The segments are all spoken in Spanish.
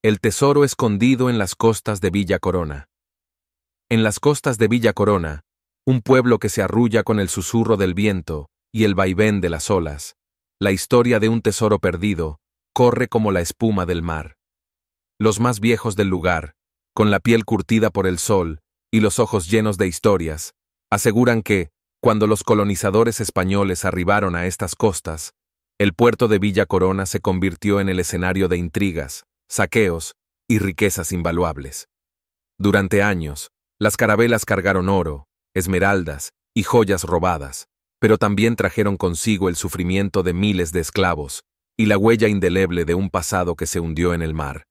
El tesoro escondido en las costas de Villa Corona. En las costas de Villa Corona, un pueblo que se arrulla con el susurro del viento y el vaivén de las olas, la historia de un tesoro perdido corre como la espuma del mar. Los más viejos del lugar, con la piel curtida por el sol y los ojos llenos de historias, aseguran que, cuando los colonizadores españoles arribaron a estas costas, el puerto de Villa Corona se convirtió en el escenario de intrigas, saqueos y riquezas invaluables. Durante años, las carabelas cargaron oro, esmeraldas y joyas robadas, pero también trajeron consigo el sufrimiento de miles de esclavos y la huella indeleble de un pasado que se hundió en el mar.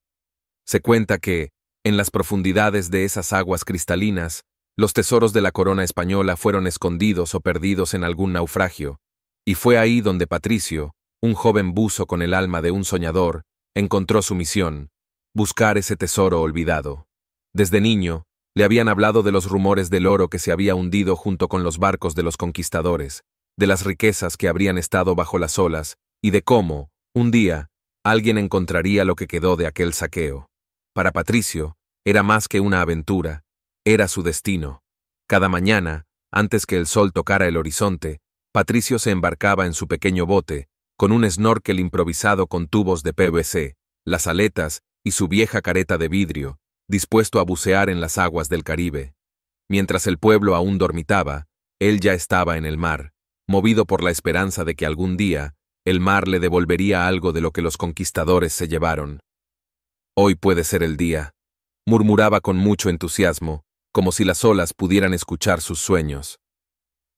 Se cuenta que, en las profundidades de esas aguas cristalinas, los tesoros de la corona española fueron escondidos o perdidos en algún naufragio, y fue ahí donde Patricio, un joven buzo con el alma de un soñador, encontró su misión: buscar ese tesoro olvidado. Desde niño, le habían hablado de los rumores del oro que se había hundido junto con los barcos de los conquistadores, de las riquezas que habrían estado bajo las olas, y de cómo, un día, alguien encontraría lo que quedó de aquel saqueo. Para Patricio, era más que una aventura, era su destino. Cada mañana, antes que el sol tocara el horizonte, Patricio se embarcaba en su pequeño bote, con un snorkel improvisado con tubos de PVC, las aletas y su vieja careta de vidrio, dispuesto a bucear en las aguas del Caribe. Mientras el pueblo aún dormitaba, él ya estaba en el mar, movido por la esperanza de que algún día, el mar le devolvería algo de lo que los conquistadores se llevaron. Hoy puede ser el día, murmuraba con mucho entusiasmo, como si las olas pudieran escuchar sus sueños.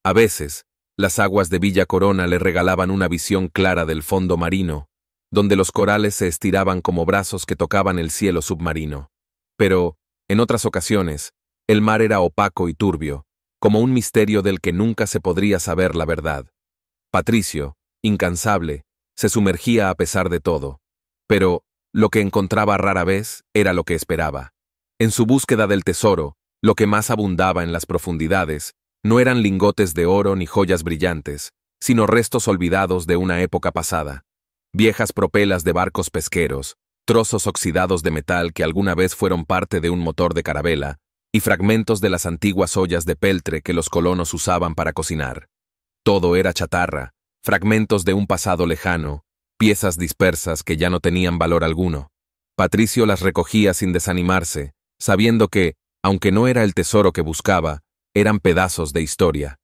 A veces, las aguas de Villa Corona le regalaban una visión clara del fondo marino, donde los corales se estiraban como brazos que tocaban el cielo submarino. Pero, en otras ocasiones, el mar era opaco y turbio, como un misterio del que nunca se podría saber la verdad. Patricio, incansable, se sumergía a pesar de todo. Pero, lo que encontraba rara vez era lo que esperaba. En su búsqueda del tesoro, lo que más abundaba en las profundidades no eran lingotes de oro ni joyas brillantes, sino restos olvidados de una época pasada. Viejas propelas de barcos pesqueros, trozos oxidados de metal que alguna vez fueron parte de un motor de carabela, y fragmentos de las antiguas ollas de peltre que los colonos usaban para cocinar. Todo era chatarra, fragmentos de un pasado lejano, piezas dispersas que ya no tenían valor alguno. Patricio las recogía sin desanimarse, sabiendo que, aunque no era el tesoro que buscaba, eran pedazos de historia.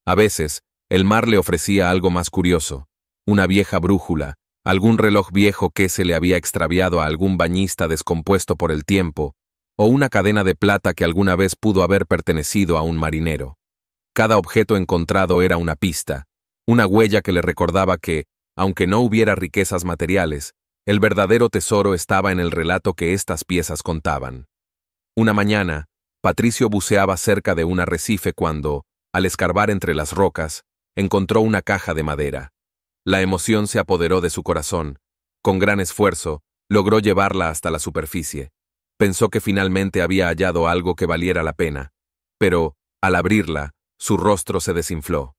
A veces, el mar le ofrecía algo más curioso: una vieja brújula, algún reloj viejo que se le había extraviado a algún bañista descompuesto por el tiempo, o una cadena de plata que alguna vez pudo haber pertenecido a un marinero. Cada objeto encontrado era una pista, una huella que le recordaba que, aunque no hubiera riquezas materiales, el verdadero tesoro estaba en el relato que estas piezas contaban. Una mañana, Patricio buceaba cerca de un arrecife cuando, al escarbar entre las rocas, encontró una caja de madera. La emoción se apoderó de su corazón. Con gran esfuerzo, logró llevarla hasta la superficie. Pensó que finalmente había hallado algo que valiera la pena. Pero, al abrirla, su rostro se desinfló.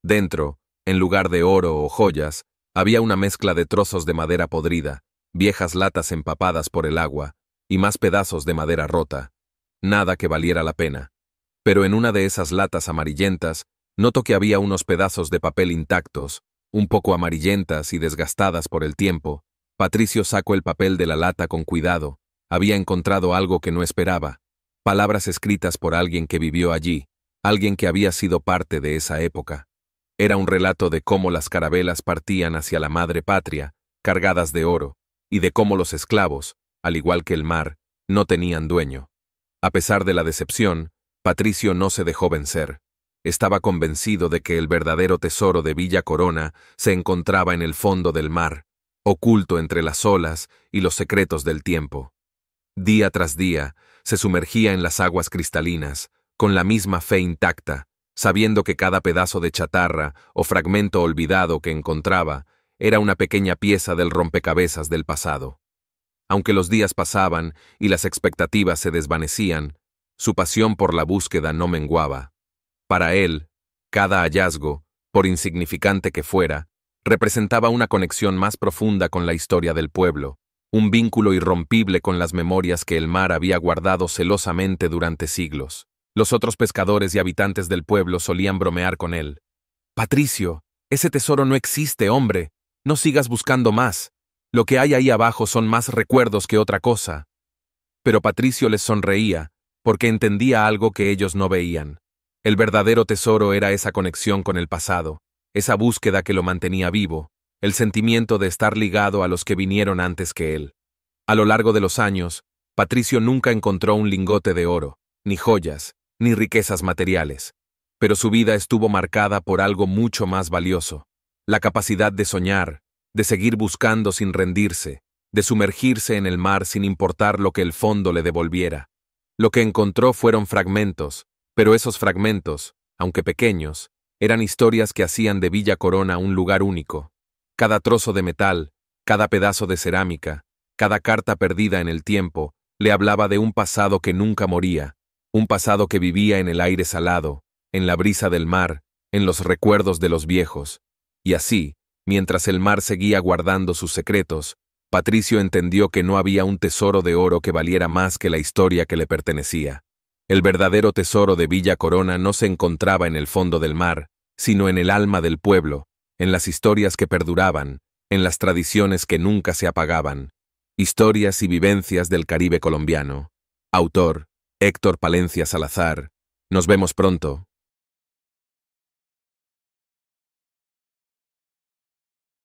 Dentro, en lugar de oro o joyas, había una mezcla de trozos de madera podrida, viejas latas empapadas por el agua, y más pedazos de madera rota. Nada que valiera la pena. Pero en una de esas latas amarillentas, notó que había unos pedazos de papel intactos, un poco amarillentas y desgastadas por el tiempo. Patricio sacó el papel de la lata con cuidado. Había encontrado algo que no esperaba. Palabras escritas por alguien que vivió allí, alguien que había sido parte de esa época. Era un relato de cómo las carabelas partían hacia la madre patria, cargadas de oro, y de cómo los esclavos, al igual que el mar, no tenían dueño. A pesar de la decepción, Patricio no se dejó vencer. Estaba convencido de que el verdadero tesoro de Villa Corona se encontraba en el fondo del mar, oculto entre las olas y los secretos del tiempo. Día tras día, se sumergía en las aguas cristalinas, con la misma fe intacta, sabiendo que cada pedazo de chatarra o fragmento olvidado que encontraba era una pequeña pieza del rompecabezas del pasado. Aunque los días pasaban y las expectativas se desvanecían, su pasión por la búsqueda no menguaba. Para él, cada hallazgo, por insignificante que fuera, representaba una conexión más profunda con la historia del pueblo, un vínculo irrompible con las memorias que el mar había guardado celosamente durante siglos. Los otros pescadores y habitantes del pueblo solían bromear con él. «Patricio, ese tesoro no existe, hombre. No sigas buscando más. Lo que hay ahí abajo son más recuerdos que otra cosa». Pero Patricio les sonreía, porque entendía algo que ellos no veían. El verdadero tesoro era esa conexión con el pasado, esa búsqueda que lo mantenía vivo, el sentimiento de estar ligado a los que vinieron antes que él. A lo largo de los años, Patricio nunca encontró un lingote de oro, ni joyas, ni riquezas materiales. Pero su vida estuvo marcada por algo mucho más valioso: la capacidad de soñar, de seguir buscando sin rendirse, de sumergirse en el mar sin importar lo que el fondo le devolviera. Lo que encontró fueron fragmentos, pero esos fragmentos, aunque pequeños, eran historias que hacían de Villa Corona un lugar único. Cada trozo de metal, cada pedazo de cerámica, cada carta perdida en el tiempo, le hablaba de un pasado que nunca moría, un pasado que vivía en el aire salado, en la brisa del mar, en los recuerdos de los viejos. Y así, mientras el mar seguía guardando sus secretos, Patricio entendió que no había un tesoro de oro que valiera más que la historia que le pertenecía. El verdadero tesoro de Villa Corona no se encontraba en el fondo del mar, sino en el alma del pueblo, en las historias que perduraban, en las tradiciones que nunca se apagaban. Historias y vivencias del Caribe colombiano. Autor: Héctor Palencia Salazar. Nos vemos pronto.